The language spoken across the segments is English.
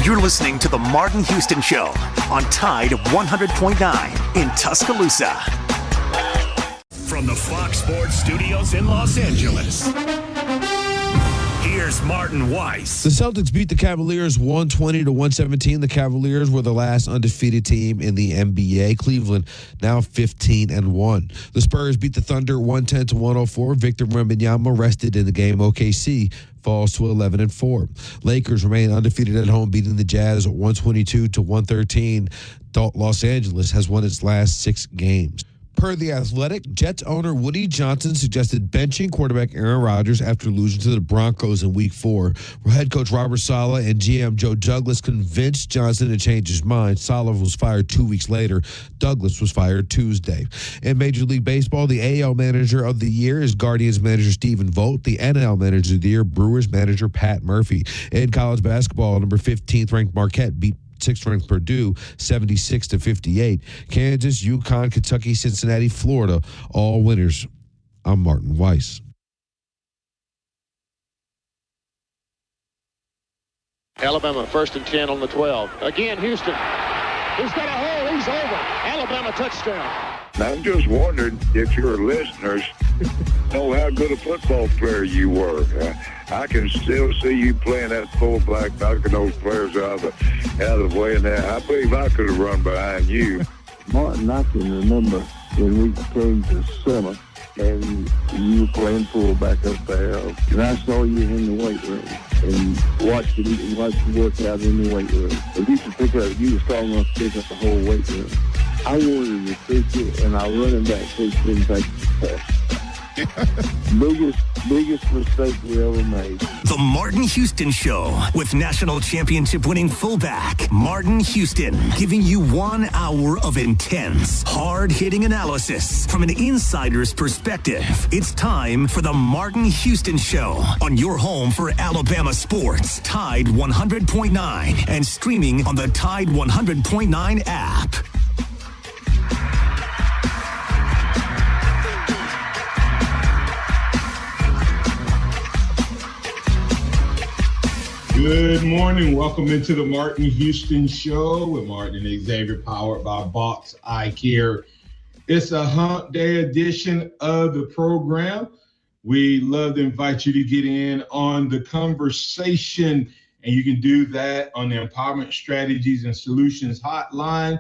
You're listening to The Martin Houston Show on Tide 100.9 in Tuscaloosa. From the Fox Sports Studios in Los Angeles, here's Martin Weiss. The Celtics beat the Cavaliers 120-117. The Cavaliers were the last undefeated team in the NBA. Cleveland now 15-1. The Spurs beat the Thunder 110-104. Victor Wembanyama rested in the game. OKC falls to 11-4. Lakers remain undefeated at home, beating the Jazz 122-113. Los Angeles has won its last 6 games. Per The Athletic, Jets owner Woody Johnson suggested benching quarterback Aaron Rodgers after losing to the Broncos in Week 4. Head coach Robert Saleh and GM Joe Douglas convinced Johnson to change his mind. Saleh was fired 2 weeks later. Douglas was fired Tuesday. In Major League Baseball, the AL Manager of the Year is Guardians manager Stephen Vogt. The NL Manager of the Year, Brewers manager Pat Murphy. In college basketball, number 15th ranked Marquette beat 6th ranked Purdue 76-58. Kansas, UConn, Kentucky, Cincinnati, Florida, all winners. I'm Martin Weiss. Alabama 1st and 10 on the 12. Again, Houston. He's got a hole. He's over. Alabama touchdown. I'm just wondering if your listeners know how good a football player you were. I can still see you playing that fullback, knocking those players out of the way. And I believe I could have run behind you. Martin, I can remember when we came to summer and you were playing fullback up there. And I saw you in the weight room and watched you work out in the weight room. And you were strong enough to pick up the whole weight room. I wanted to pick it, and our running back coach didn't take the pass. biggest mistake we ever made. The Martin Houston Show with national championship winning fullback Martin Houston, giving you 1 hour of intense, hard-hitting analysis from an insider's perspective. It's time for the Martin Houston Show on your home for Alabama sports, Tide 100.9, and streaming on the Tide 100.9 app. Good morning. Welcome into the Martin Houston Show with Martin and Xavier, powered by Box Eye Care. It's a hump day edition of the program. We love to invite you to get in on the conversation, and you can do that on the Empowerment Strategies and Solutions hotline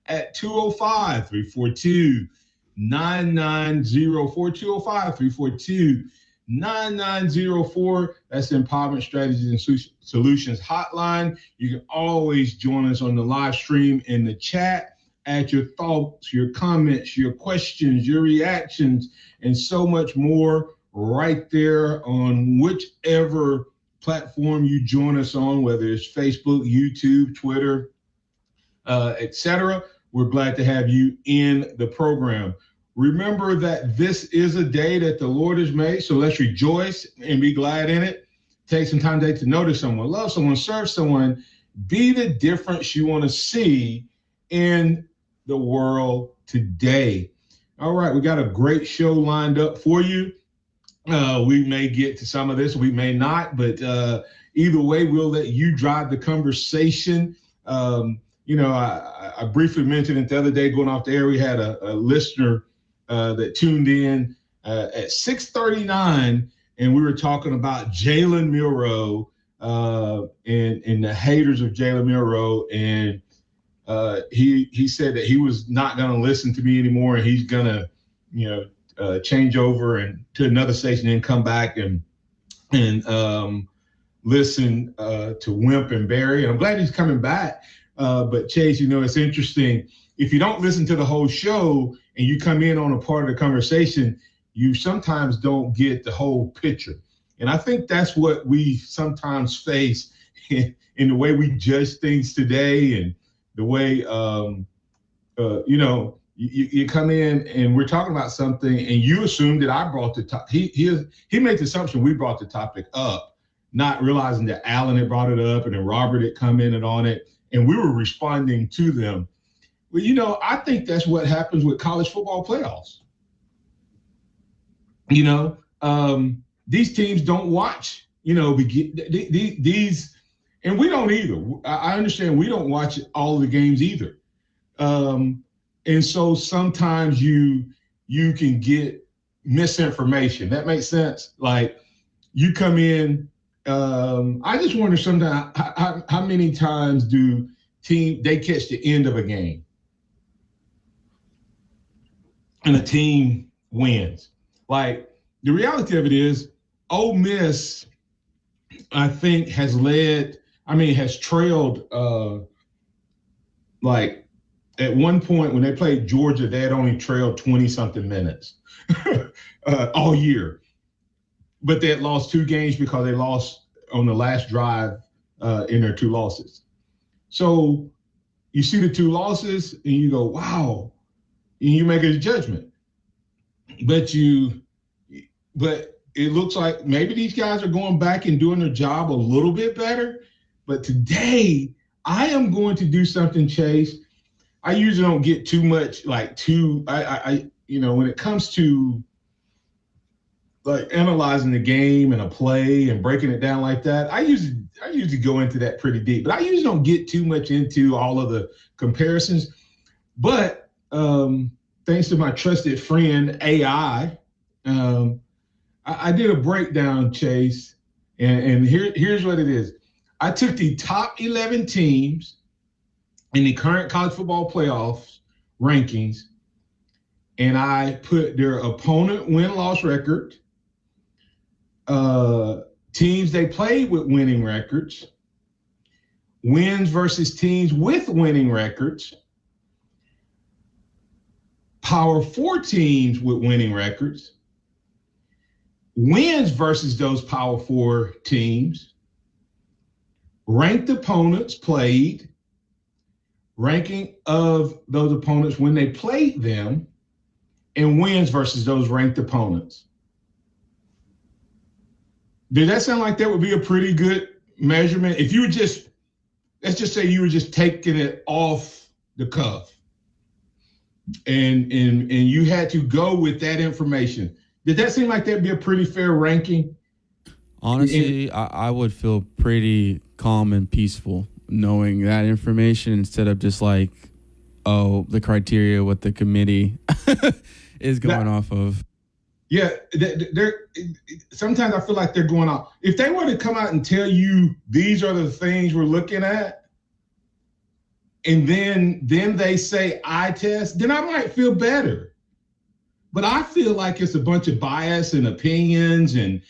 at 205-342-9904, 205-342-9904. That's the Empowerment Strategies and Solutions hotline. You can always join us on the live stream in the chat. Add your thoughts, your comments, your questions, your reactions, and so much more right there on whichever platform you join us on, whether it's Facebook, YouTube, Twitter, etc. We're glad to have you in the program. Remember that this is a day that the Lord has made, so let's rejoice and be glad in it. Take some time today to notice someone, love someone, serve someone, be the difference you want to see in the world today. All right, we got a great show lined up for you. We may get to some of this, we may not, but either way, we'll let you drive the conversation. I briefly mentioned it the other day going off the air. We had a listener that tuned in at 6:39, and we were talking about Jalen Milroe and the haters of Jalen Milroe, and he said that he was not going to listen to me anymore, and he's going to change over and to another station and come back and listen to Wimp and Barry. And I'm glad he's coming back. But Chase, it's interesting. If you don't listen to the whole show and you come in on a part of the conversation, you sometimes don't get the whole picture. And I think that's what we sometimes face in the way we judge things today, and the way, you come in and we're talking about something and you assume that I brought the topic. He made the assumption we brought the topic up, not realizing that Alan had brought it up and then Robert had commented on it, and we were responding to them. Well, I think that's what happens with college football playoffs. These teams don't watch, these And we don't either. I understand we don't watch all of the games either. And so sometimes you can get misinformation. That makes sense. Like you come in, I just wonder sometimes how many times do they catch the end of a game and a team wins. Like the reality of it is Ole Miss, I think, has trailed, like at one point when they played Georgia, they had only trailed 20-something minutes all year. But they had lost 2 games because they lost on the last drive in their 2 losses. So you see the 2 losses and you go, wow, and you make a judgment. But it looks like maybe these guys are going back and doing their job a little bit better. But today, I am going to do something, Chase. I usually don't get too much when it comes to like analyzing the game and a play and breaking it down like that. I usually go into that pretty deep, but I usually don't get too much into all of the comparisons. But thanks to my trusted friend AI, I did a breakdown, Chase, and here's what it is. I took the top 11 teams in the current college football playoffs rankings, and I put their opponent win-loss record, teams they played with winning records, wins versus teams with winning records, Power 4 teams with winning records, wins versus those Power 4 teams, ranked opponents played, ranking of those opponents when they played them, and wins versus those ranked opponents. Did that sound like that would be a pretty good measurement? If you were let's just say you were just taking it off the cuff and you had to go with that information. Did that seem like that'd be a pretty fair ranking? Honestly, I would feel pretty calm and peaceful knowing that information instead of just like, oh, the criteria what the committee is going off of. Yeah, sometimes I feel like they're going off. If they were to come out and tell you these are the things we're looking at, and then they say eye test, then I might feel better. But I feel like it's a bunch of bias and opinions and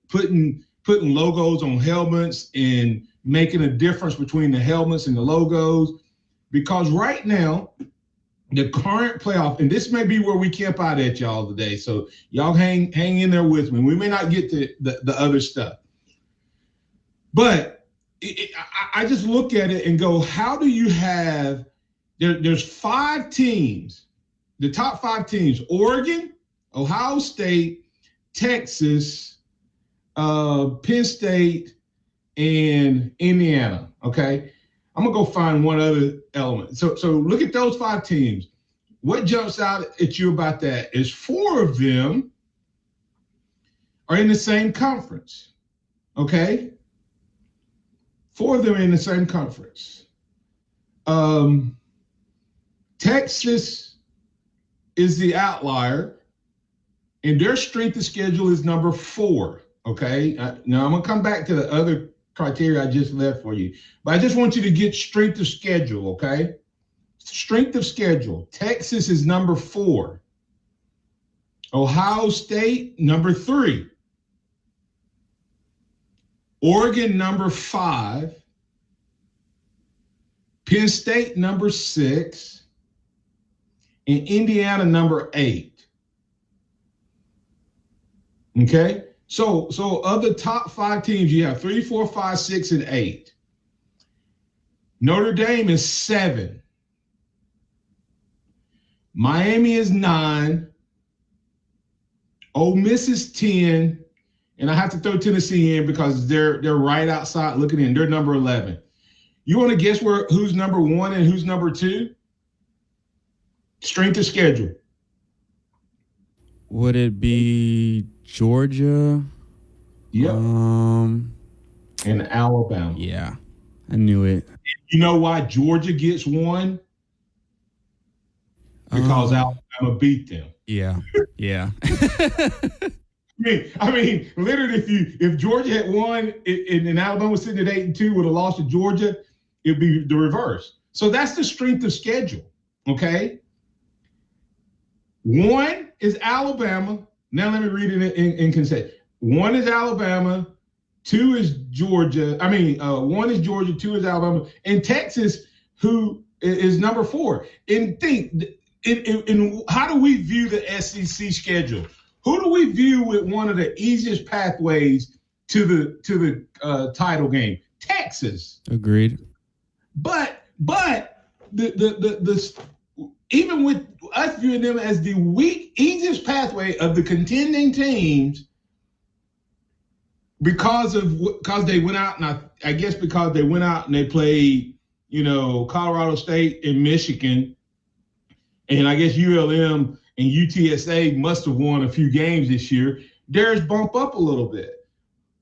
putting logos on helmets and making a difference between the helmets and the logos. Because right now, the current playoff, and this may be where we camp out at y'all today, so y'all hang in there with me. We may not get to the other stuff. But I just look at it and go, how do you have, there's 5 teams, the top 5 teams, Oregon, Ohio State, Texas, Penn State, and Indiana, okay? I'm going to go find one other element. So look at those 5 teams. What jumps out at you about that is 4 of them are in the same conference, okay? 4 of them are in the same conference. Texas is the outlier, and their strength of schedule is number 4, okay? Now, I'm going to come back to the other criteria I just left for you, but I just want you to get strength of schedule, okay? Strength of schedule. Texas is number 4. Ohio State, number 3. Oregon, number 5. Penn State, number 6. And Indiana, number 8. Okay? So of the top 5 teams, you have 3, 4, 5, 6, and 8. Notre Dame is 7. Miami is 9. Ole Miss is 10. And I have to throw Tennessee in because they're right outside looking in. They're number 11. You want to guess who's number 1 and who's number 2? Strength of schedule. Would it be Georgia? Yep. and Alabama. Yeah, I knew it. You know why Georgia gets one? Because Alabama beat them. Yeah. I mean, literally, if Georgia had won and Alabama was sitting at 8-2 with a loss to Georgia, it'd be the reverse. So that's the strength of schedule. Okay. 1 is Alabama. Now let me read it in consent. 1 is Alabama. 2 is Georgia. 1 is Georgia. 2 is Alabama. And Texas, who is number 4. And think, in how do we view the SEC schedule? Who do we view with one of the easiest pathways to the title game? Texas. Agreed. But the even with us viewing them as the easiest pathway of the contending teams, because they went out, and I guess because they went out and they played, Colorado State and Michigan, and I guess ULM and UTSA must have won a few games this year. Theirs bump up a little bit.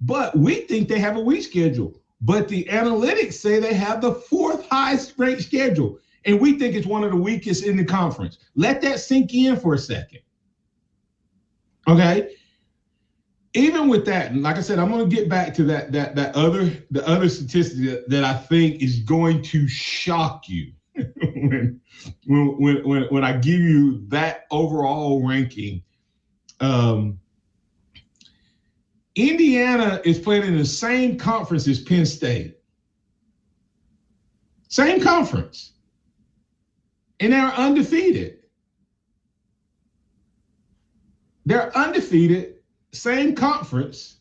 But we think they have a weak schedule. But the analytics say they have the 4th highest ranked schedule. And we think it's one of the weakest in the conference. Let that sink in for a second. Okay? Even with that, and like I said, I'm going to get back to the other statistic that I think is going to shock you when I give you that overall ranking. Indiana is playing in the same conference as Penn State. Same conference. And they're undefeated. They're undefeated, same conference.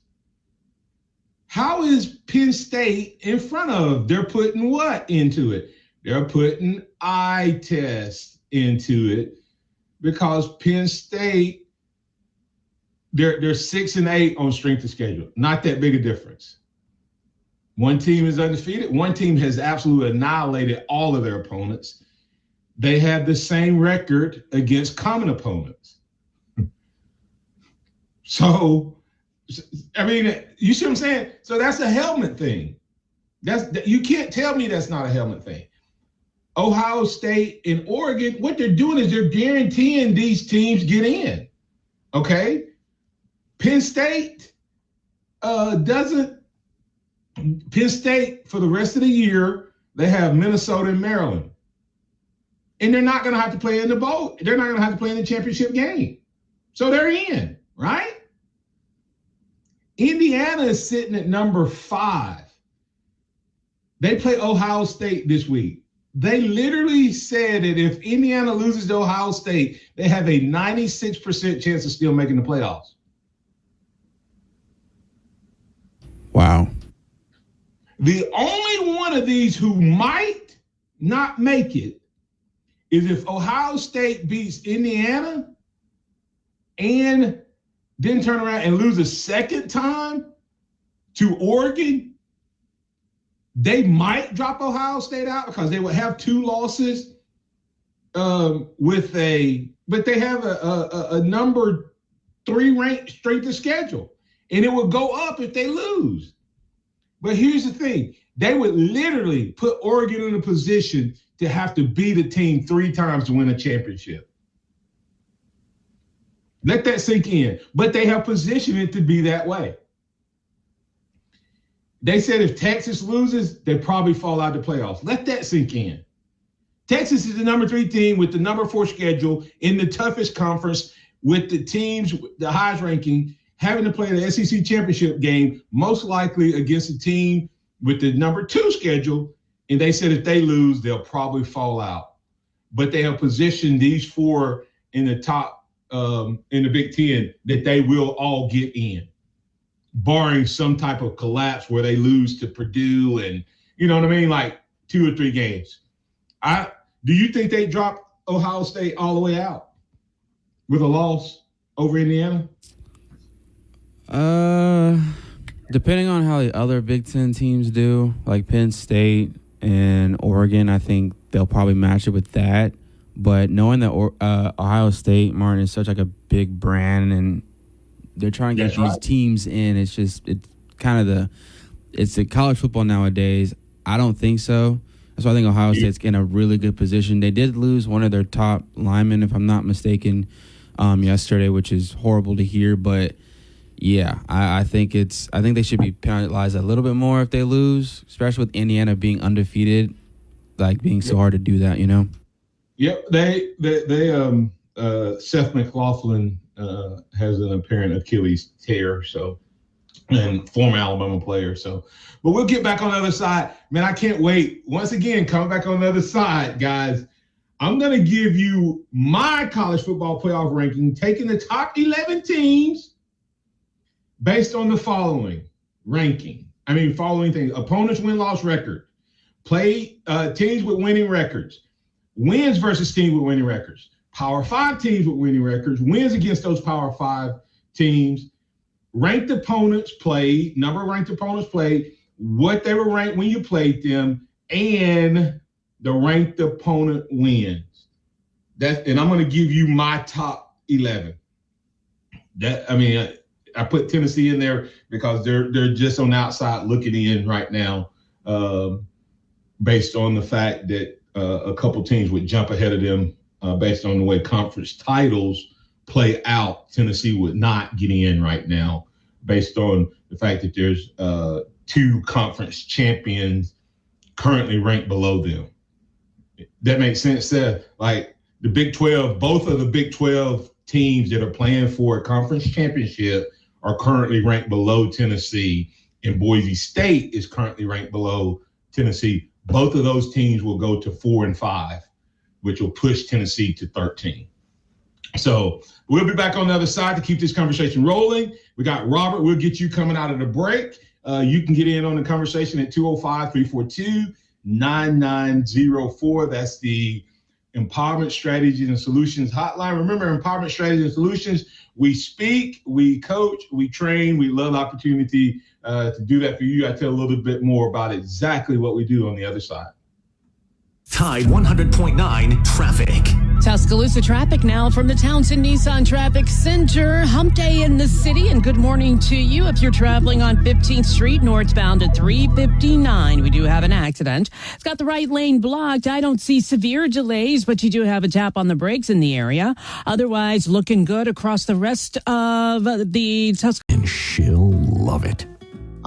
How is Penn State in front of? They're putting what into it? They're putting eye test into it, because Penn State, they're 6-8 on strength of schedule. Not that big a difference. One team is undefeated. One team has absolutely annihilated all of their opponents. They have the same record against common opponents. So, you see what I'm saying? So that's a helmet thing. You can't tell me that's not a helmet thing. Ohio State and Oregon, what they're doing is they're guaranteeing these teams get in. Okay? Penn State doesn't. Penn State, for the rest of the year, they have Minnesota and Maryland. And they're not going to have to play in the bowl. They're not going to have to play in the championship game. So they're in, right? Indiana is sitting at number 5. They play Ohio State this week. They literally said that if Indiana loses to Ohio State, they have a 96% chance of still making the playoffs. Wow. The only one of these who might not make it is if Ohio State beats Indiana and then turn around and lose a second time to Oregon. They might drop Ohio State out because they would have 2 losses but they have a number 3 ranked strength of schedule, and it would go up if they lose. But here's the thing. They would literally put Oregon in a position to have to beat a team 3 times to win a championship. Let that sink in. But they have positioned it to be that way. They said if Texas loses, they probably fall out of the playoffs. Let that sink in. Texas is the number 3 team with the number 4 schedule in the toughest conference, with the teams, the highest ranking, having to play the SEC championship game, most likely against a team with the number 2 schedule. And they said if they lose, they'll probably fall out. But they have positioned these 4 in the top, in the Big Ten, that they will all get in, barring some type of collapse where they lose to Purdue and, you know what I mean, like 2 or 3 games. Do you think they drop Ohio State all the way out with a loss over Indiana? Depending on how the other Big Ten teams do, like Penn State and Oregon, I think they'll probably match it with that. But knowing that Ohio State, Martin, is such like a big brand, and they're trying to get these teams in, it's kind of it's the college football nowadays. I don't think so. That's why I think Ohio State's in a really good position. They did lose one of their top linemen, if I'm not mistaken, yesterday, which is horrible to hear. But yeah, I think they should be penalized a little bit more if they lose, especially with Indiana being undefeated, like being so hard to do that, you know. Yep, they Seth McLaughlin has an apparent Achilles tear, and former Alabama player. But we'll get back on the other side. Man, I can't wait. Once again, coming back on the other side, guys, I'm going to give you my college football playoff ranking, taking the top 11 teams based on the following ranking. Following things: opponents' win-loss record, play teams with winning records, wins versus teams with winning records, Power 5 teams with winning records, wins against those Power 5 teams, ranked opponents played, number of ranked opponents played, what they were ranked when you played them, and the ranked opponent wins. And I'm going to give you my top 11. I put Tennessee in there because they're just on the outside looking in right now, based on the fact that a couple teams would jump ahead of them based on the way conference titles play out. Tennessee would not get in right now based on the fact that there's 2 conference champions currently ranked below them. That makes sense, Seth. Like the Big 12, both of the Big 12 teams that are playing for a conference championship are currently ranked below Tennessee, and Boise State is currently ranked below Tennessee. Both of those teams will go to 4 and 5, which will push Tennessee to 13. So we'll be back on the other side to keep this conversation rolling. We got Robert. We'll get you coming out of the break. You can get in on the conversation at 205-342-9904. That's the Empowerment Strategies and Solutions hotline. Remember, Empowerment Strategies and Solutions, we speak, we coach, we train. We love the opportunity to do that for you. I tell a little bit more about exactly what we do on the other side. Tide 100.9 traffic. Tuscaloosa traffic now from the Townsend Nissan Traffic Center. Hump day in the city, and good morning to you. If you're traveling on 15th Street northbound at 359, we do have an accident. It's got the right lane blocked. I don't see severe delays, but you do have a tap on the brakes in the area. Otherwise, looking good across the rest of the Tuscaloosa. And she'll love it.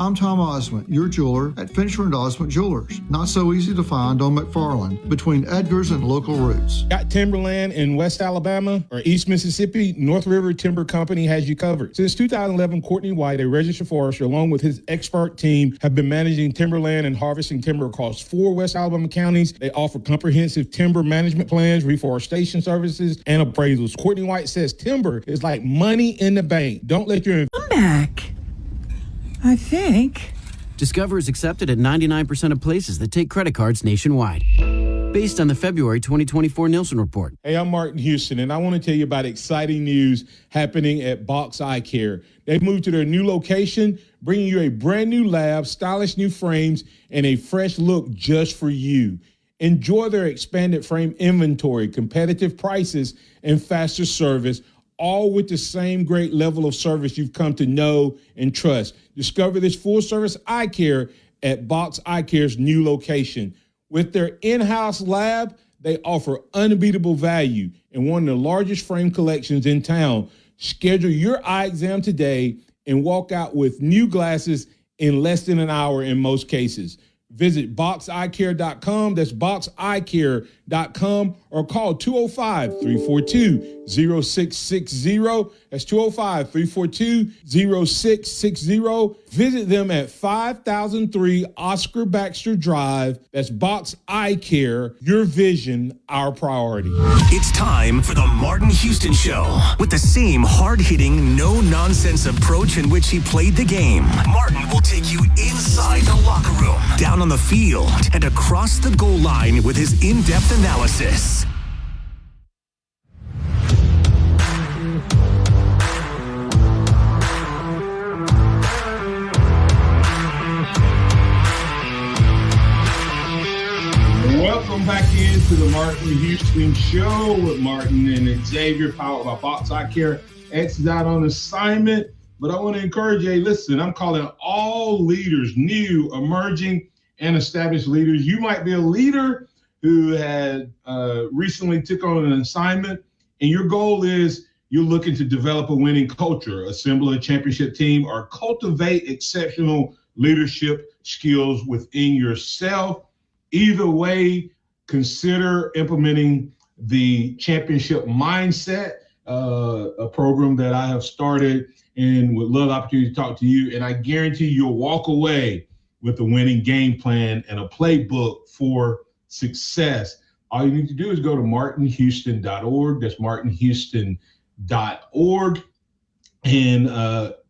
I'm Tom Osmond, your jeweler at Fincher and Osmond Jewelers. Not so easy to find on McFarland, between Edgar's and local routes. Got timberland in West Alabama or East Mississippi? North River Timber Company has you covered. Since 2011, Courtney White, a registered forester, along with his expert team, have been managing timberland and harvesting timber across 4 West Alabama counties. They offer comprehensive timber management plans, reforestation services, and appraisals. Courtney White says timber is like money in the bank. Don't let your... I'm back. I think. Discover is accepted at 99% of places that take credit cards nationwide. Based on the February 2024 Nielsen Report. Hey, I'm Martin Houston, and I want to tell you about exciting news happening at Box Eye Care. They've moved to their new location, bringing you a brand new lab, stylish new frames, and a fresh look just for you. Enjoy their expanded frame inventory, competitive prices, and faster service, all with the same great level of service you've come to know and trust. Discover this full-service eye care at Box Eye Care's new location. With their in-house lab, they offer unbeatable value and one of the largest frame collections in town. Schedule your eye exam today and walk out with new glasses in less than an hour in most cases. Visit boxeyecare.com. That's boxeyecare.com, or call 205-342-0660. That's 205-342-0660. Visit them at 5003 Oscar Baxter Drive. That's Box Eye Care. Your vision, our priority. It's time for the Martin Houston Show. With the same hard-hitting, no-nonsense approach in which he played the game, Martin will take you inside the locker room, down on the field, and across the goal line with his in-depth analysis. Welcome back into the Martin Houston Show with Martin and Xavier, powered by Box Eye Care. X is out on assignment. But I want to encourage you, listen, I'm calling all leaders, new, emerging, and established leaders. You might be a leader who had recently took on an assignment, and your goal is you're looking to develop a winning culture, assemble a championship team, or cultivate exceptional leadership skills within yourself. Either way, consider implementing the championship mindset, a program that I have started and would love the opportunity to talk to you. And I guarantee you'll walk away with a winning game plan and a playbook for success. All you need to do is go to martinhouston.org. That's martinhouston.org, and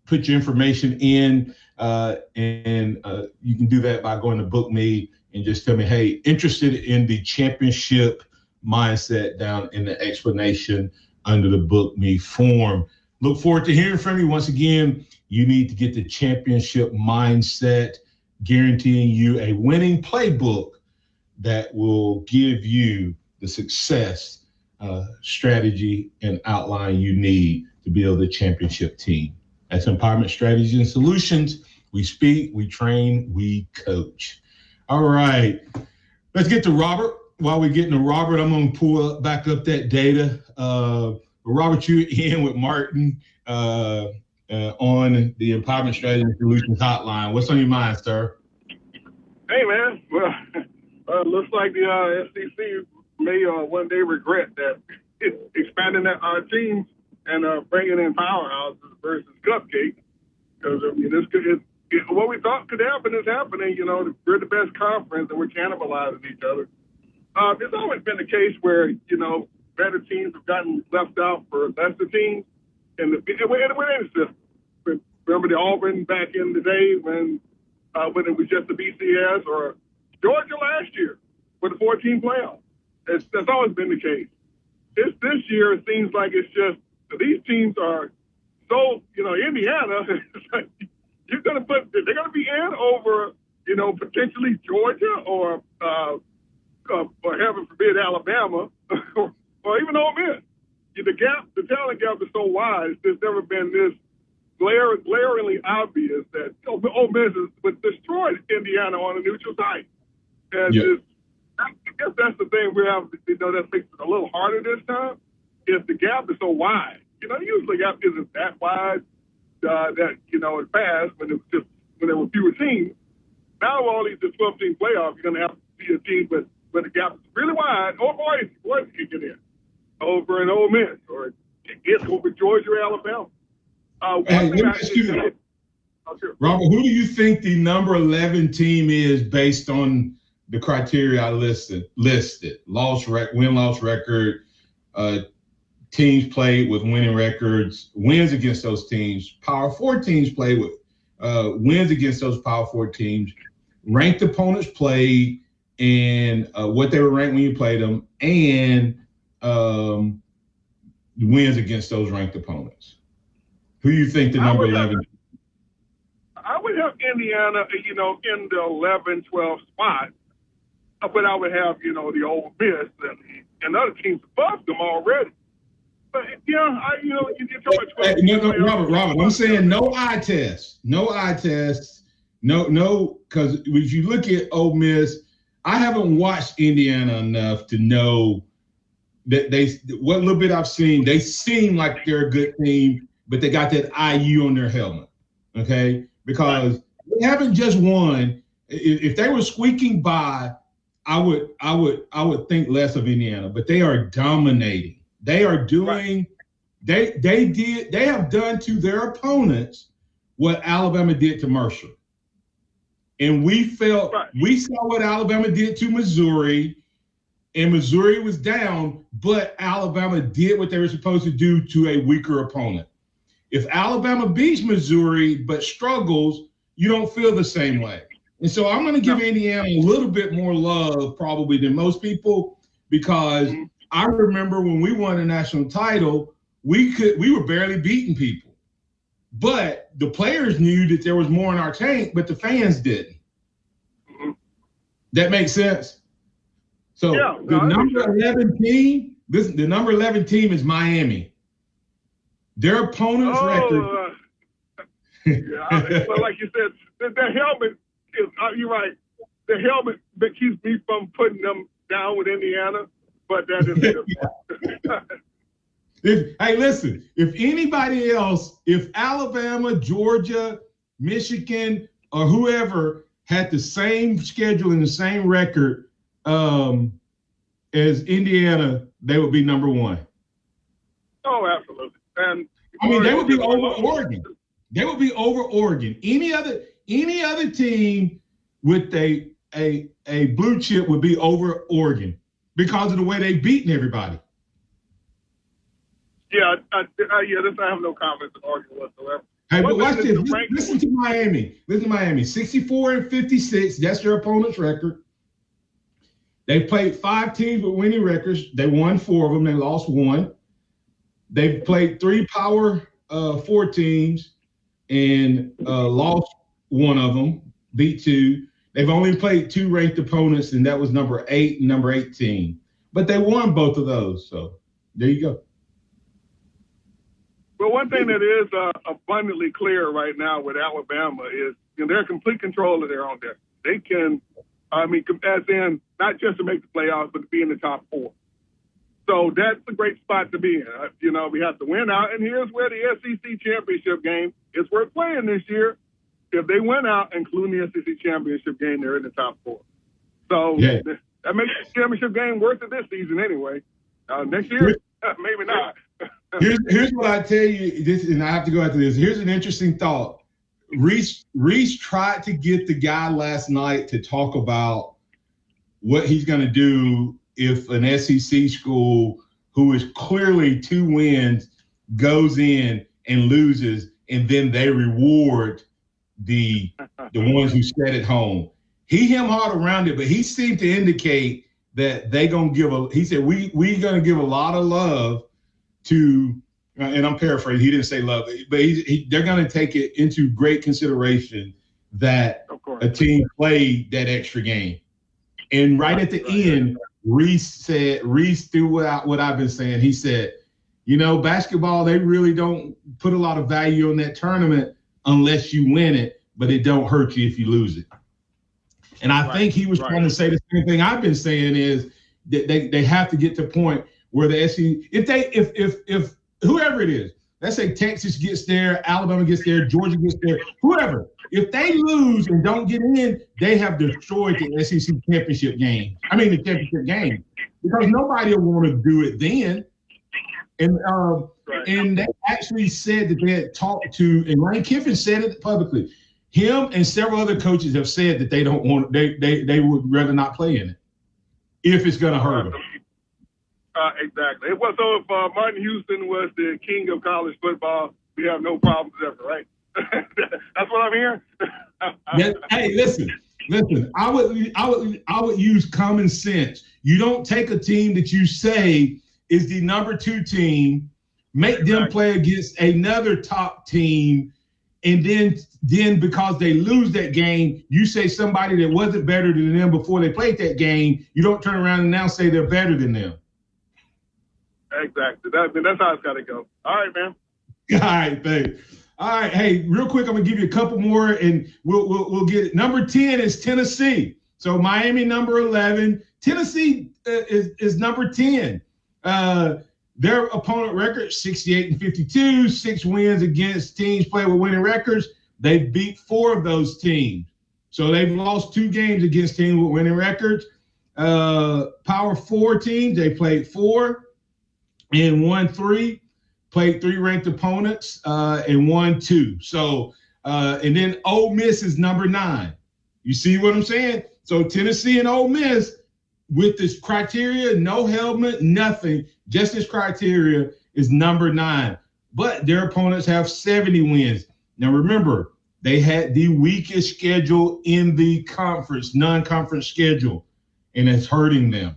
put your information in. And you can do that by going to Book Me and just tell me, hey, interested in the championship mindset down in the explanation under the Book Me form. Look forward to hearing from you. Once again, you need to get the championship mindset, guaranteeing you a winning playbook that will give you the success, strategy, and outline you need to build a championship team. That's Empowerment Strategies and Solutions. We speak, we train, we coach. All right, let's get to Robert. While we're getting to Robert, I'm going to pull back up that data. Robert, you're in with Martin on the Empowerment Strategies and Solutions hotline. What's on your mind, sir? Hey, man. Well, looks like the SEC may one day regret that expanding our teams and bringing in powerhouses versus cupcakes. Because, I mean, what we thought could happen is happening. You know, we're the best conference and we're cannibalizing each other. It's always been the case where, you know, better teams have gotten left out for lesser teams. And we're in the system. Remember the Auburn back in the day when it was just the BCS, or Georgia last year with the 14 playoff. That's always been the case. This year, it seems like it's just these teams are so, you know, Indiana, they're going to be in over, you know, potentially Georgia or heaven forbid, Alabama or even Ole Miss. The talent gap is so wide. There's never been this glaringly obvious that Ole Miss would destroy Indiana on a neutral site. And I guess that's the thing we have, you know, that makes it a little harder this time, is the gap is so wide. You know, usually the gap isn't that wide that, you know, in the past when there were fewer teams. Now with all these 12-team playoffs, you're going to have to see a team with the gap is really wide, or boys can get in over an Ole Miss, or get over Georgia or Alabama. Hey, let me ask you, Robert, who do you think the number 11 team is based on the criteria I listed? Win-loss record, teams played with winning records, wins against those teams, Power 4 teams played with wins against those Power 4 teams, ranked opponents played, and what they were ranked when you played them, and wins against those ranked opponents. Who do you think the number 11? I would have Indiana, you know, in the 11, 12 spot, but I would have, you know, the Ole Miss and other teams above them already. But yeah, you're talking about Robert, I'm saying no eye test, because if you look at Ole Miss, I haven't watched Indiana enough to know that what little bit I've seen, they seem like they're a good team, but they got that IU on their helmet, okay? Because they haven't just won. If they were squeaking by, I would think less of Indiana, but they are dominating. They are doing, they have done to their opponents what Alabama did to Mercer. And we saw what Alabama did to Missouri, and Missouri was down, but Alabama did what they were supposed to do to a weaker opponent. If Alabama beats Missouri but struggles, you don't feel the same way. And so I'm going to give Indiana a little bit more love probably than most people, because I remember when we won a national title, we were barely beating people. But the players knew that there was more in our tank, but the fans didn't. That makes sense? So the number 11 team, the number 11 team is Miami. Their opponent's record. Well, like you said, the helmet is. You're right. The helmet that keeps me from putting them down with Indiana, but that is. Hey, listen. If anybody else, if Alabama, Georgia, Michigan, or whoever had the same schedule and the same record as Indiana, they would be number one. Oh, absolutely. And I mean, they would be over Oregon. They would be over Oregon. Any other team with a blue chip would be over Oregon because of the way they've beaten everybody. Yeah, I have no confidence in Oregon whatsoever. Hey, but watch this. Listen to Miami. 64-56. That's their opponent's record. They played 5 teams with winning records. They won 4 of them. They lost 1. They played 3 Power 4 teams and lost 1 of them, beat 2. They've only played 2 ranked opponents, and that was number 8 and number 18. But they won both of those. So there you go. Well, one thing that is abundantly clear right now with Alabama is they're in complete control of their own destiny. They can, as in not just to make the playoffs, but to be in the top 4. So that's a great spot to be in. We have to win out, and here's where the SEC championship game is worth playing this year. If they win out, including the SEC championship game, they're in the top 4. So that makes the championship game worth it this season anyway. Next year, maybe not. Here's what I tell you, and I have to go after this. Here's an interesting thought. Reese tried to get the guy last night to talk about what he's going to do if an SEC school who is clearly 2 wins goes in and loses, and then they reward the ones who stayed at home. He hemmed around it, but he seemed to indicate that they gonna give he said we gonna give a lot of love to, and I'm paraphrasing, he didn't say love, but they're going to take it into great consideration that a team played that extra game. And right at the end, Reese threw out what I've been saying. He said, basketball, they really don't put a lot of value on that tournament unless you win it, but it don't hurt you if you lose it. And I think he was trying to say the same thing I've been saying is that they have to get to a point where the SEC, if whoever it is, let's say Texas gets there, Alabama gets there, Georgia gets there, whoever, if they lose and don't get in, they have destroyed the SEC championship game. The championship game, because nobody will want to do it then. And they actually said that they had talked to, and Lane Kiffin said it publicly. Him and several other coaches have said that they don't want, they would rather not play in it if it's going to hurt them. Exactly. Well, so if Martin Houston was the king of college football, we have no problems ever, right? That's what I'm hearing. Hey, listen. I would use common sense. You don't take a team that you say is the number 2 team, make them play against another top team, and then because they lose that game, you say somebody that wasn't better than them before they played that game. You don't turn around and now say they're better than them. Exactly. That's how it's got to go. All right, man. All right, thanks. All right, hey, real quick, I'm gonna give you a couple more, and we'll get it. Number 10 is Tennessee. So Miami number 11. Tennessee is number 10. Their opponent record 68-52, 6 wins against teams playing with winning records. They beat 4 of those teams. So they've lost 2 games against teams with winning records. Power 4 teams, they played 4. And won 3, played 3 ranked opponents, and won 2. So, and then Ole Miss is number 9. You see what I'm saying? So Tennessee and Ole Miss, with this criteria, no helmet, nothing, just this criteria, is number 9. But their opponents have 70 wins. Now remember, they had the weakest schedule in the conference, non-conference schedule, and it's hurting them.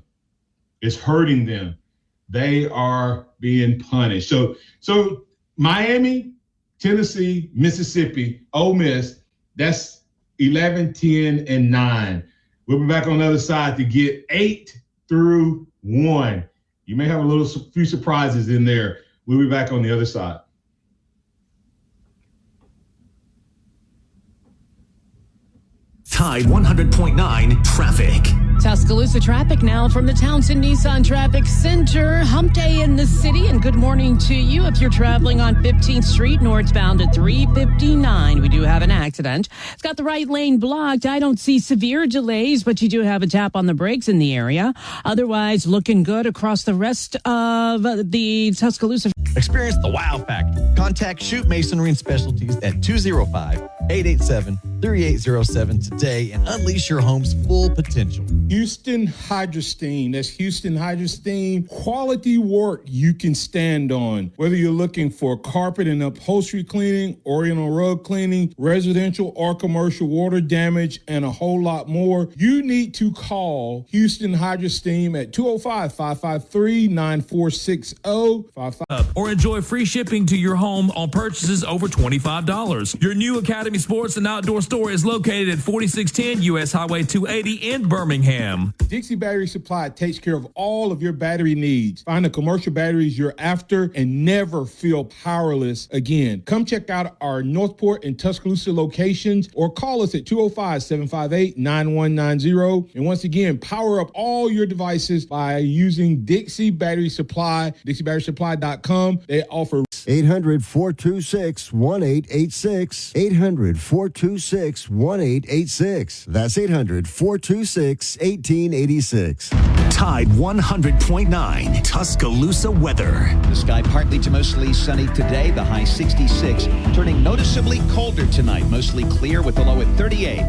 They are being punished. So Miami, Tennessee, Mississippi, Ole Miss, that's 11, 10, and 9. We'll be back on the other side to get 8 through 1. You may have a few surprises in there. We'll be back on the other side. Tide 100.9 traffic. Tuscaloosa traffic now from the Townsend Nissan Traffic Center. Hump day in the city, and good morning to you. If you're traveling on 15th Street northbound at 359, we do have an accident. It's got the right lane blocked. I don't see severe delays, but you do have a tap on the brakes in the area. Otherwise, looking good across the rest of the Tuscaloosa. Experience the wow factor. Contact Shoot Masonry and Specialties at 205-887-3807 today and unleash your home's full potential. Houston Hydrosteam. That's Houston Hydrosteam. Quality work you can stand on. Whether you're looking for carpet and upholstery cleaning, oriental rug cleaning, residential or commercial water damage, and a whole lot more, you need to call Houston Hydrosteam at 205-553-9460. Or enjoy free shipping to your home on purchases over $25. Your new Academy Sports and Outdoor store is located at 4610 U.S. Highway 280 in Birmingham. Dixie Battery Supply takes care of all of your battery needs. Find the commercial batteries you're after and never feel powerless again. Come check out our Northport and Tuscaloosa locations or call us at 205-758-9190. And once again, power up all your devices by using Dixie Battery Supply, DixieBatterySupply.com. They offer 800-426-1886. 800-426-1886. That's 800-426-1886. Tide 100.9 Tuscaloosa weather. The sky partly to mostly sunny today, the high 66, turning noticeably colder tonight, mostly clear with the low at 38.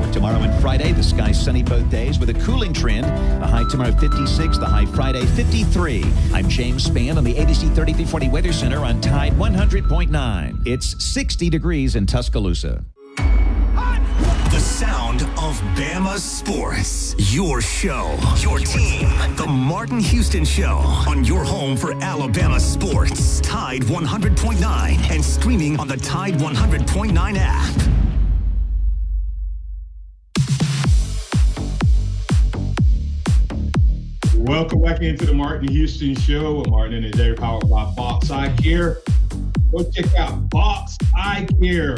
For tomorrow and Friday, the sky sunny both days with a cooling trend, the high tomorrow 56, the high Friday 53. I'm James Spann on the ABC 3340 Weather Center on Tide 100.9. It's 60 degrees in Tuscaloosa. The sound of Bama Sports. Your show, your team. The Martin Houston Show on your home for Alabama sports. Tide 100.9 and streaming on the Tide 100.9 app. Welcome back into the Martin Houston Show with Martin and Dave, powered by Box Eye Care. Go check out Box Eye Care,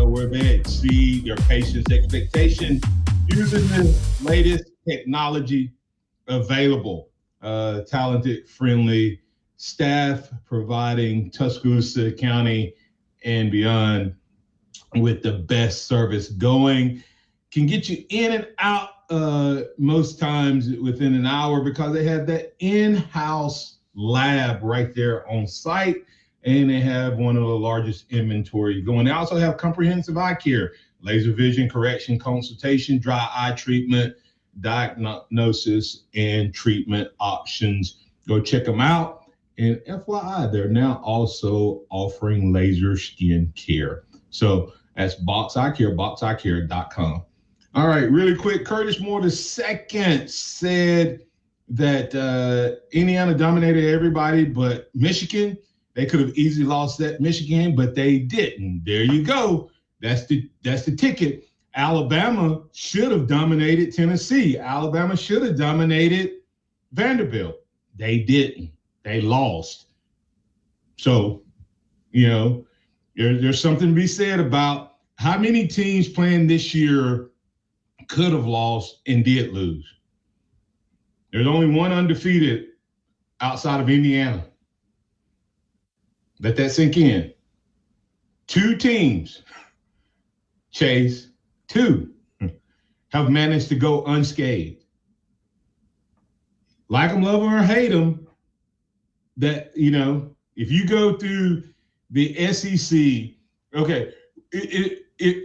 where they exceed your patient's expectation using the latest technology available. Talented, friendly staff providing Tuscaloosa County and beyond with the best service going. Can get you in and out most times within an hour because they have that in-house lab right there on site. And they have one of the largest inventory going. They also have comprehensive eye care, laser vision correction consultation, dry eye treatment, diagnosis, and treatment options. Go check them out. And FYI, they're now also offering laser skin care. So that's Box Eye Care, boxeyecare.com. All right, really quick. Curtis Moore II said that Indiana dominated everybody but Michigan. They could have easily lost that Michigan, but they didn't. There you go. That's the ticket. Alabama should have dominated Tennessee. Alabama should have dominated Vanderbilt. They didn't. They lost. So, you know, there's something to be said about how many teams playing this year could have lost and did lose. There's only one undefeated outside of Indiana. Let that sink in. 2 teams, Chase, 2 have managed to go unscathed. Like them, love them, or hate them, that, you know, if you go through the SEC, okay,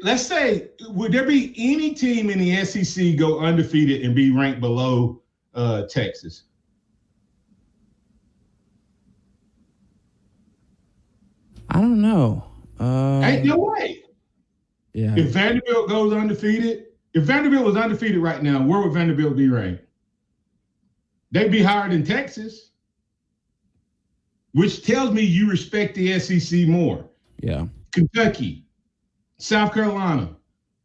let's say, would there be any team in the SEC go undefeated and be ranked below Texas? I don't know. Ain't no way. Yeah. If Vanderbilt goes undefeated, if Vanderbilt was undefeated right now, where would Vanderbilt be ranked? They'd be higher than Texas, which tells me you respect the SEC more. Yeah. Kentucky, South Carolina.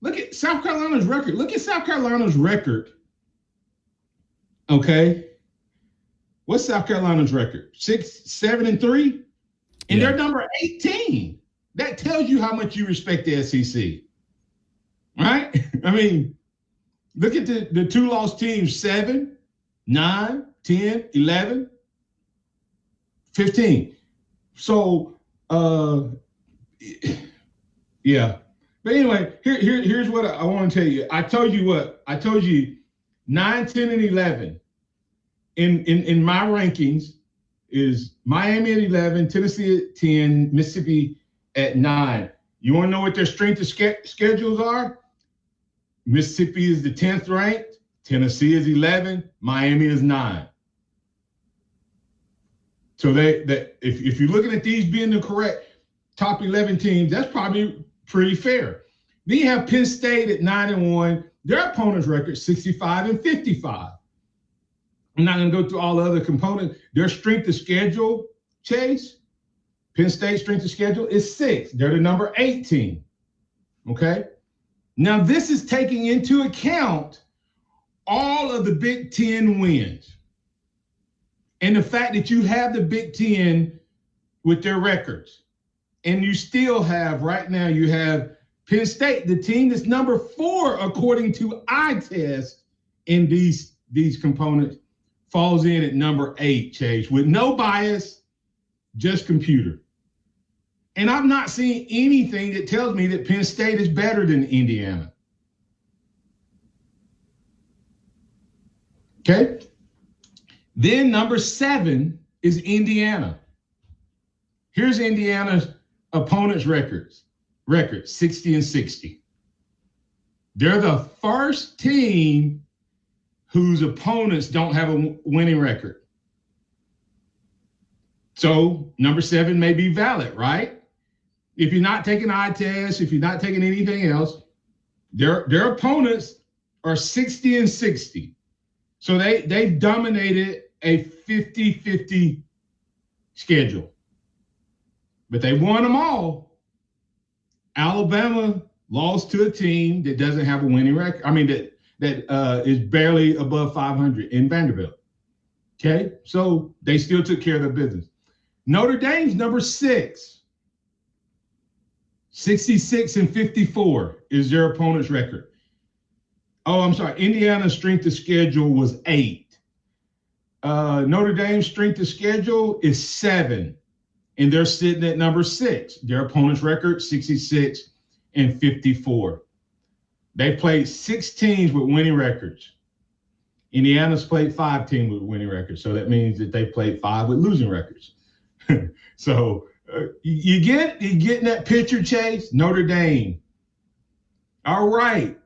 Look at South Carolina's record. Look at South Carolina's record. Okay. What's South Carolina's record? 6-7-3? And they're number 18. That tells you how much you respect the SEC. right? I mean, look at the two lost teams, 7, 9, 10, 11, 15. So, yeah. But anyway, here's what I want to tell you. I told you 9, 10, and 11 in my rankings is Miami at 11, Tennessee at 10, Mississippi at 9. You want to know what their strength of schedules are? Mississippi is the 10th ranked, Tennessee is 11, Miami is 9. So if you're looking at these being the correct top 11 teams, that's probably pretty fair. Then you have Penn State at 9-1. Their opponent's record 65-55. I'm not going to go through all the other components. Their strength of schedule, Chase, Penn State strength of schedule is 6. They're the number 18. Okay. Now this is taking into account all of the Big Ten wins and the fact that you have the Big Ten with their records. And you still have, right now, you have Penn State, the team that's number 4, according to iTest in these components, falls in at number 8, Chase, with no bias, just computer. And I've not seen anything that tells me that Penn State is better than Indiana. Okay? Then number 7 is Indiana. Here's Indiana's opponents' records, 60-60. They're the first team whose opponents don't have a winning record. So number 7 may be valid, right? If you're not taking eye tests, if you're not taking anything else, their opponents are 60-60. So they've dominated a 50-50 schedule. But they won them all. Alabama lost to a team that doesn't have a winning record. I mean, that is barely above 500 in Vanderbilt. Okay, so they still took care of their business. Notre Dame's number 6. 66-54 is their opponent's record. Oh, I'm sorry. Indiana's strength of schedule was 8. Notre Dame's strength of schedule is 7. And they're sitting at number 6. Their opponent's record, 66-54. They played 6 teams with winning records. Indiana's played 5 teams with winning records. So that means that they played 5 with losing records. So you getting that picture, Chase? Notre Dame. All right.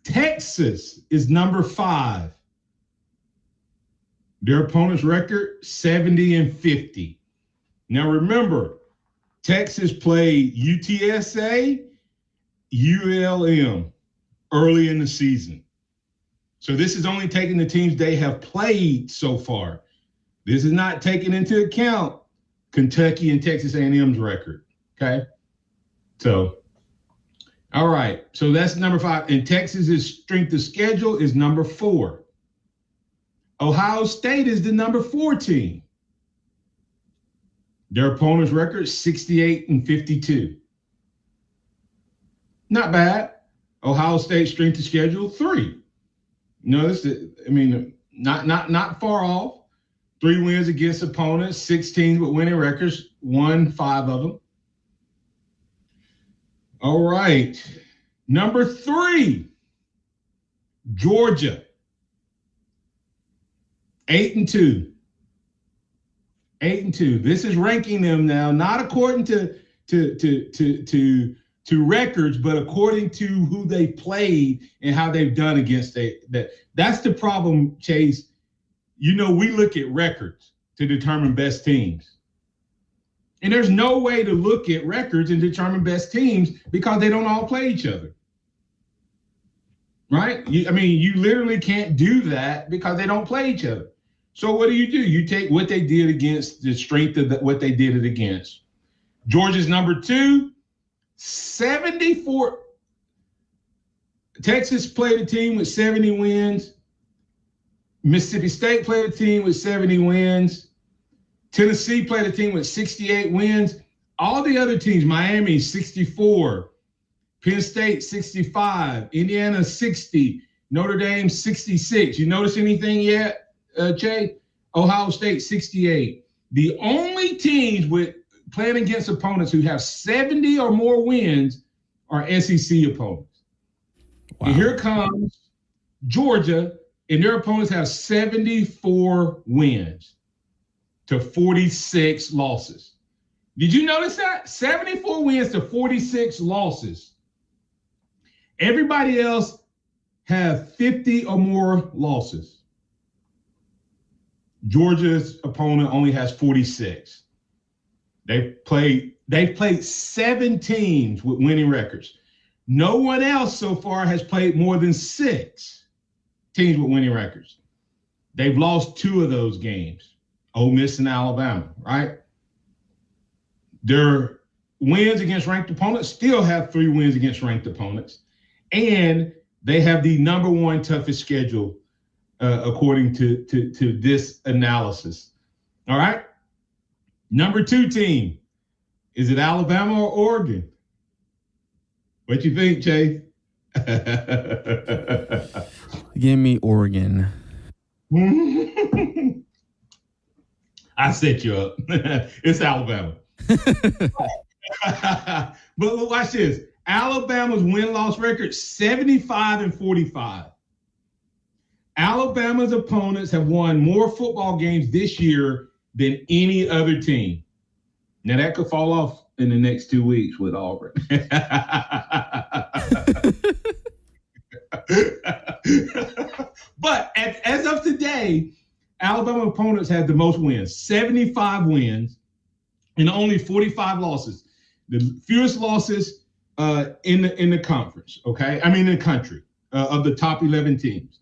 Texas is number 5. Their opponent's record, 70-50. Now remember, Texas played UTSA, ULM early in the season. So this is only taking the teams they have played so far. This is not taking into account Kentucky and Texas A&M's record, okay? So, all right. So that's number 5. And Texas's strength of schedule is number 4. Ohio State is the number 4 team. Their opponent's record, 68-52. Not bad. Ohio State strength of schedule, 3. Notice that, I mean, not far off. 3 wins against opponents, 6 teams with winning records, won 5 of them. All right. Number 3, Georgia. 8-2. 8-2. This is ranking them now, not according to records, but according to who they played and how they've done against that. That's the problem, Chase. You know, we look at records to determine best teams. And there's no way to look at records and determine best teams because they don't all play each other. Right? You literally can't do that because they don't play each other. So what do? You take what they did against the strength of what they did it against. Georgia's number 2, 74. Texas played a team with 70 wins. Mississippi State played a team with 70 wins. Tennessee played a team with 68 wins. All the other teams, Miami, 64. Penn State 65, Indiana 60, Notre Dame 66. You notice anything yet, Jay? Ohio State 68. The only teams with playing against opponents who have 70 or more wins are SEC opponents. Wow. And here comes Georgia, and their opponents have 74 wins to 46 losses. Did you notice that? 74 wins to 46 losses. Everybody else have 50 or more losses. Georgia's opponent only has 46. They've played 7 teams with winning records. No one else so far has played more than 6 teams with winning records. They've lost 2 of those games, Ole Miss and Alabama, right? Their wins against ranked opponents still have 3 wins against ranked opponents. And they have the number 1 toughest schedule according to this analysis. All right? Number 2 team, is it Alabama or Oregon? What you think, Chase? Give me Oregon. I set you up. It's Alabama. But watch this. Alabama's win-loss record, 75-45. Alabama's opponents have won more football games this year than any other team. Now, that could fall off in the next 2 weeks with Auburn. But as of today, Alabama opponents have the most wins, 75 wins, and only 45 losses. The fewest losses in the conference, okay? I mean, in the country of the top 11 teams.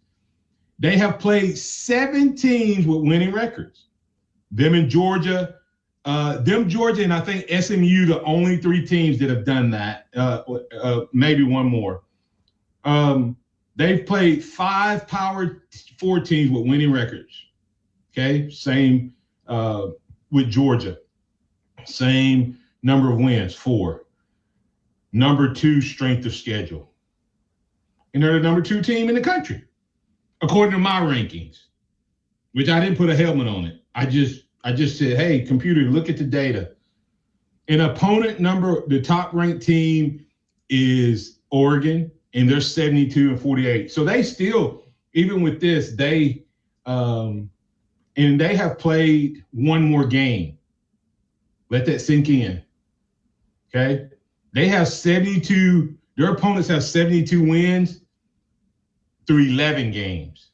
They have played 7 teams with winning records. Them and Georgia, and I think SMU, the only 3 teams that have done that, maybe one more. They've played 5 Power 4 teams with winning records. Okay, same with Georgia. Same number of wins, 4. Number 2 strength of schedule. And they're the number 2 team in the country, according to my rankings, which I didn't put a helmet on it. I just said, hey, computer, look at the data. An opponent number, the top ranked team is Oregon, and they're 72-48. So they still, even with this, they have played 1 more game. Let that sink in. Okay? They have 72, their opponents have 72 wins through 11 games.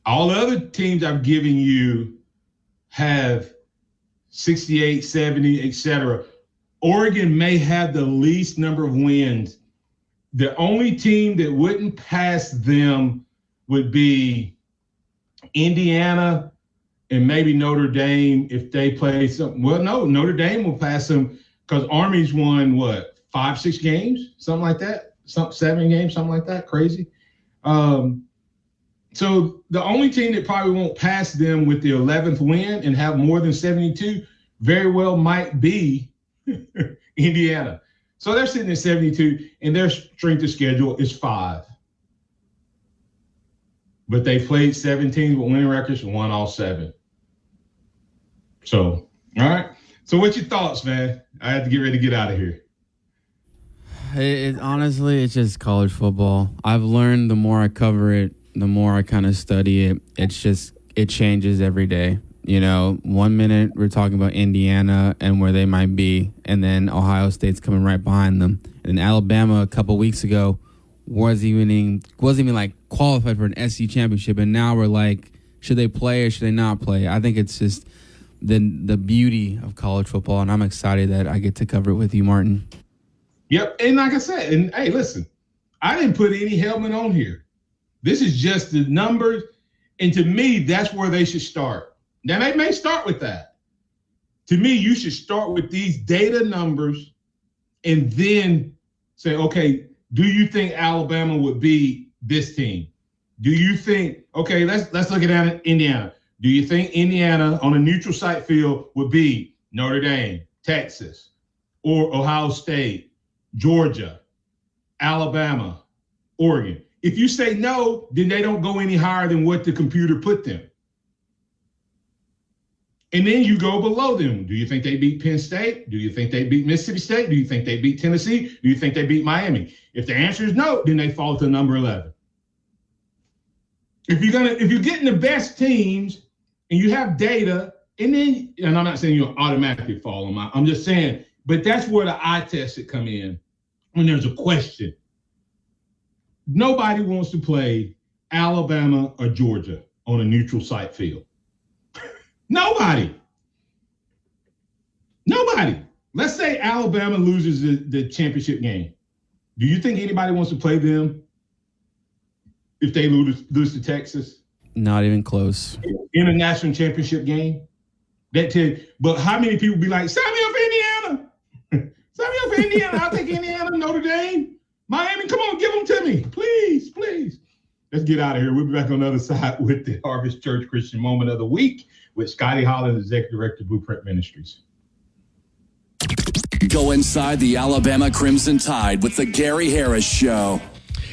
All the other teams I've given you have 68, 70, etc. Oregon may have the least number of wins. The only team that wouldn't pass them would be Indiana and maybe Notre Dame if they play something. Well, no, Notre Dame will pass them because Army's won, 5, 6 games? Something like that? 7 games, something like that? Crazy. So the only team that probably won't pass them with the 11th win and have more than 72 very well might be Indiana. So they're sitting at 72, and their strength of schedule is 5. But they played 7 teams with winning records and won all 7. So, all right. So what's your thoughts, man? I have to get ready to get out of here. Honestly, it's just college football. I've learned the more I cover it, the more I kind of study it. It changes every day. You know, 1 minute we're talking about Indiana and where they might be, and then Ohio State's coming right behind them. And Alabama a couple weeks ago wasn't even like qualified for an SEC championship, and now we're like, should they play or should they not play? I think it's just the beauty of college football, and I'm excited that I get to cover it with you, Martin. Yep, and like I said, and hey, listen, I didn't put any helmet on here. This is just the numbers, and to me, that's where they should start. Now, they may start with that. To me, you should start with these data numbers and then say, okay, do you think Alabama would be this team? Do you think, okay, let's look at Indiana. Do you think Indiana on a neutral site field would be Notre Dame, Texas, or Ohio State, Georgia, Alabama, Oregon. If you say no, then they don't go any higher than what the computer put them. And then you go below them. Do you think they beat Penn State? Do you think they beat Mississippi State? Do you think they beat Tennessee? Do you think they beat Miami? If the answer is no, then they fall to number 11. If you're getting the best teams and you have data, and I'm not saying you'll automatically fall them. I'm just saying, but that's where the eye tests that come in when there's a question. Nobody wants to play Alabama or Georgia on a neutral site field. Nobody. Let's say Alabama loses the championship game. Do you think anybody wants to play them if they lose to Texas? Not even close. In a national championship game? But how many people be like, sign me up for Indiana? Sign me up for Indiana. I'll take Indiana, Notre Dame, Miami. Come on, give them to me. Please, please. Let's get out of here. We'll be back on the other side with the Harvest Church Christian Moment of the Week with Scotty Hollins, Executive Director, Blueprint Ministries. Go inside the Alabama Crimson Tide with the Gary Harris Show.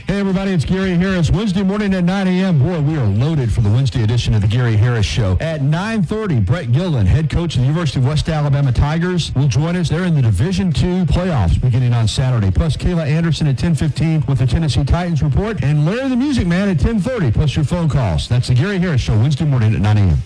Hey, everybody, it's Gary Harris. Wednesday morning at 9 a.m. Boy, we are loaded for the Wednesday edition of the Gary Harris Show. At 9:30, Brett Gillen, head coach of the University of West Alabama Tigers, will join us. They're in the Division II playoffs beginning on Saturday. Plus, Kayla Anderson at 10:15 with the Tennessee Titans report. And Larry the Music Man at 10:30, plus your phone calls. That's the Gary Harris Show, Wednesday morning at 9 a.m.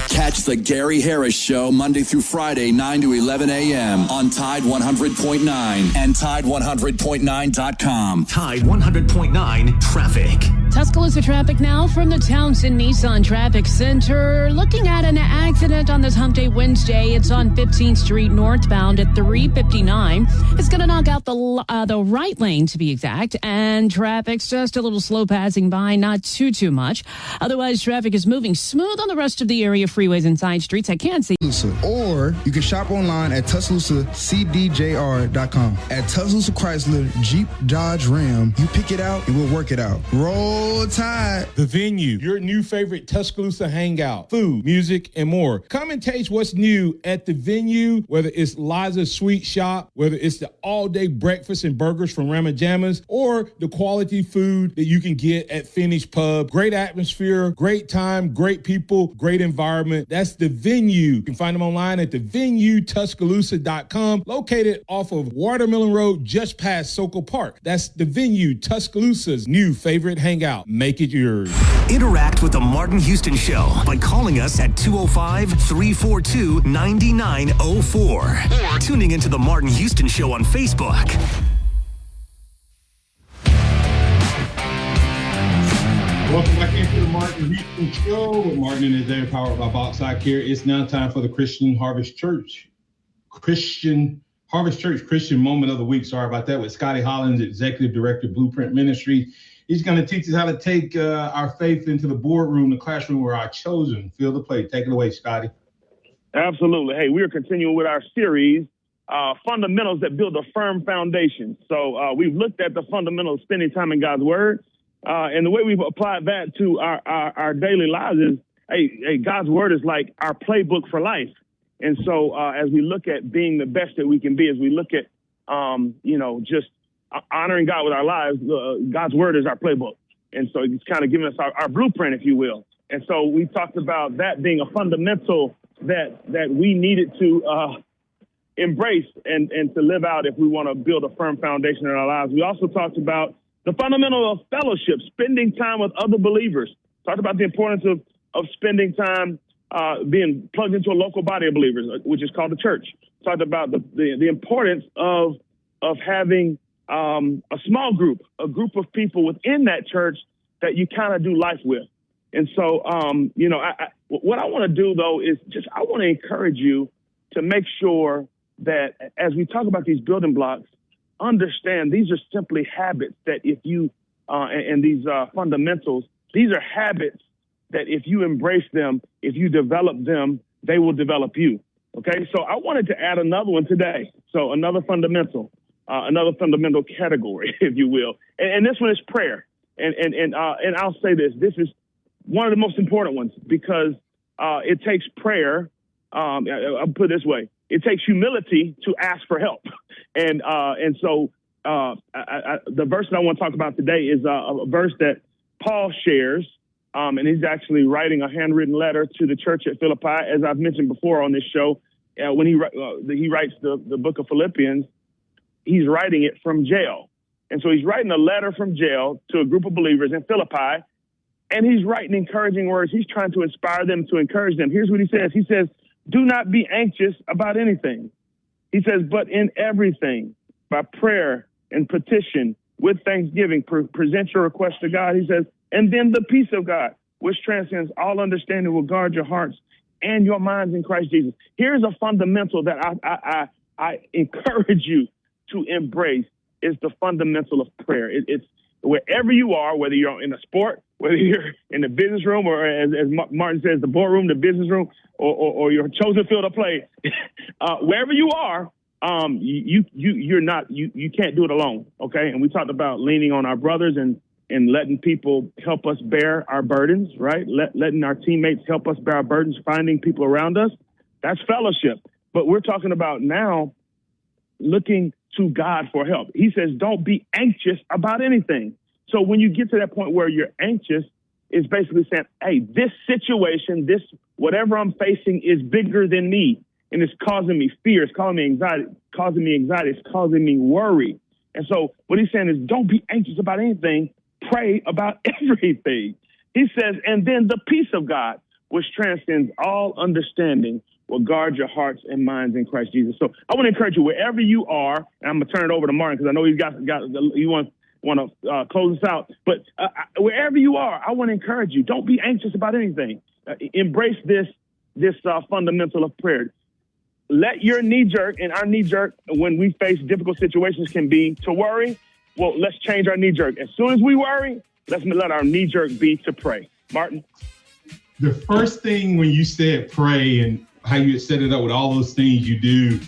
Catch the Gary Harris Show Monday through Friday, 9 to 11 a.m. on Tide 100.9 and Tide100.9.com. Tide 100.9 traffic. Tuscaloosa traffic now from the Townsend Nissan Traffic Center. Looking at an accident on this Hump Day Wednesday. It's on 15th Street northbound at 359. It's going to knock out the right lane, to be exact, and traffic's just a little slow passing by, not too much. Otherwise, traffic is moving smooth on the rest of the area, freeways and side streets. I can't see. Or you can shop online at TuscaloosaCDJR.com. At Tuscaloosa Chrysler Jeep Dodge Ram, you pick it out and we'll work it out. Roll Tide. The Venue, your new favorite Tuscaloosa hangout. Food, music, and more. Come and taste what's new at The Venue, whether it's Liza's Sweet Shop, whether it's the all-day breakfast and burgers from Ramajama's, or the quality food that you can get at Finish Pub. Great atmosphere, great time, great people, great environment. That's The Venue. You can find them online at thevenuetuscaloosa.com, located off of Watermelon Road, just past Sokol Park. That's The Venue, Tuscaloosa's new favorite hangout. Make it yours. Interact with the Martin Houston Show by calling us at 205-342-9904 or tuning into the Martin Houston Show on Facebook. Welcome back into the Martin Houston Show with Martin and his day, powered by Box Eye Care. It's now time for the Christian Moment of the Week. Sorry about that. With Scotty Hollins, Executive Director, Blueprint Ministries. He's going to teach us how to take our faith into the boardroom, the classroom where our chosen feel the play. Take it away, Scotty. Absolutely. Hey, we are continuing with our series, Fundamentals That Build a Firm Foundation. So we've looked at the fundamentals of spending time in God's Word. And the way we've applied that to our daily lives is, hey, God's Word is like our playbook for life. And so as we look at being the best that we can be, as we look at, just honoring God with our lives, God's Word is our playbook. And so it's kind of giving us our blueprint, if you will. And so we talked about that being a fundamental that we needed to embrace and to live out if we want to build a firm foundation in our lives. We also talked about the fundamental of fellowship, spending time with other believers. Talked about the importance of spending time being plugged into a local body of believers, which is called the church. Talked about the importance of having a small group, a group of people within that church that you kind of do life with. And so, what I want to do, though, is I want to encourage you to make sure that as we talk about these building blocks, understand these are simply habits that if you, and these fundamentals, these are habits that if you embrace them, if you develop them, they will develop you. Okay, so I wanted to add another one today. So another fundamental category, if you will. And this one is prayer. And I'll say this is one of the most important ones because it takes prayer. I'll put it this way. it takes humility to ask for help. And so the verse that I want to talk about today is a verse that Paul shares, and he's actually writing a handwritten letter to the church at Philippi. As I've mentioned before on this show, when he writes the book of Philippians, he's writing it from jail. And so he's writing a letter from jail to a group of believers in Philippi, and he's writing encouraging words. He's trying to inspire them, to encourage them. Here's what he says. He says, do not be anxious about anything. He says, but in everything, by prayer and petition, with thanksgiving, present your request to God. He says, and then the peace of God, which transcends all understanding, will guard your hearts and your minds in Christ Jesus. Here's a fundamental that I encourage you to embrace, is the fundamental of prayer. It's wherever you are, whether you're in a sport, whether you're in the business room, or as Martin says, the boardroom, the business room, or your chosen field of play, wherever you are, you can't do it alone. Okay. And we talked about leaning on our brothers and letting people help us bear our burdens, right? Letting our teammates help us bear our burdens, finding people around us. That's fellowship. But we're talking about now looking to God for help. He says, don't be anxious about anything. So when you get to that point where you're anxious, it's basically saying, hey, this situation, this whatever I'm facing is bigger than me. And it's causing me fear. It's causing me anxiety. It's causing me worry. And so what he's saying is, don't be anxious about anything. Pray about everything. He says, and then the peace of God, which transcends all understanding, will guard your hearts and minds in Christ Jesus. So I want to encourage you, wherever you are, and I'm going to turn it over to Martin because I know he's got you want to close us out. But wherever you are, I want to encourage you, don't be anxious about anything. Embrace this fundamental of prayer. Let your knee jerk, and our knee jerk when we face difficult situations can be to worry. Well, let's change our knee jerk. As soon as we worry, let's let our knee jerk be to pray. Martin? The first thing when you said pray and how you had set it up with all those things you do,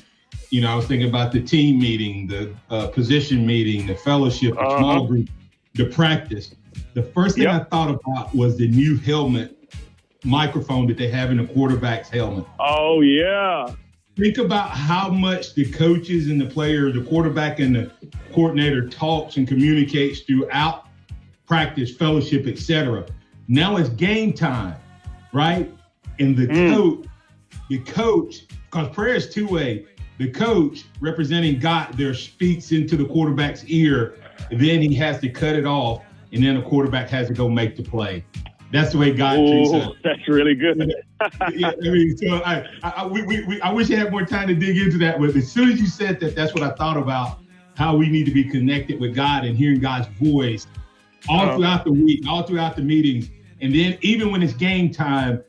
I was thinking about the team meeting, the position meeting, the fellowship, the small group, the practice. The first thing I thought about was the new helmet microphone that they have in the quarterback's helmet. Oh, yeah. Think about how much the coaches and the players, the quarterback and the coordinator talks and communicates throughout practice, fellowship, etc. Now it's game time, right? And the coach, because prayer is two-way, the coach representing God there speaks into the quarterback's ear, and then he has to cut it off, and then the quarterback has to go make the play. That's the way God treats us. That's really good. Yeah, so I wish I had more time to dig into that, but as soon as you said that, that's what I thought about, how we need to be connected with God and hearing God's voice all throughout the week, all throughout the meetings. And then even when it's game time,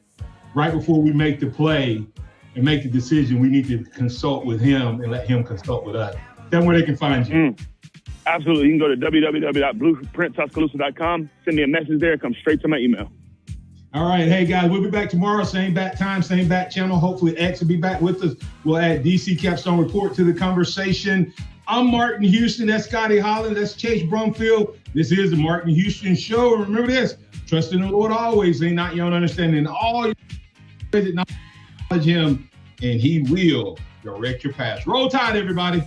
right before we make the play and make the decision, we need to consult with him and let him consult with us. That's where they can find you. Absolutely. You can go to www.blueprinttuscaloosa.com. Send me a message there. Come straight to my email. All right. Hey, guys, we'll be back tomorrow. Same bat time, same bat channel. Hopefully X will be back with us. We'll add DC Capstone Report to the conversation. I'm Martin Houston. That's Scotty Holland. That's Chase Brumfield. This is the Martin Houston Show. And remember this, trust in the Lord always. Lean not your own understanding. All your ways acknowledge him, and he will direct your path. Roll Tide, everybody.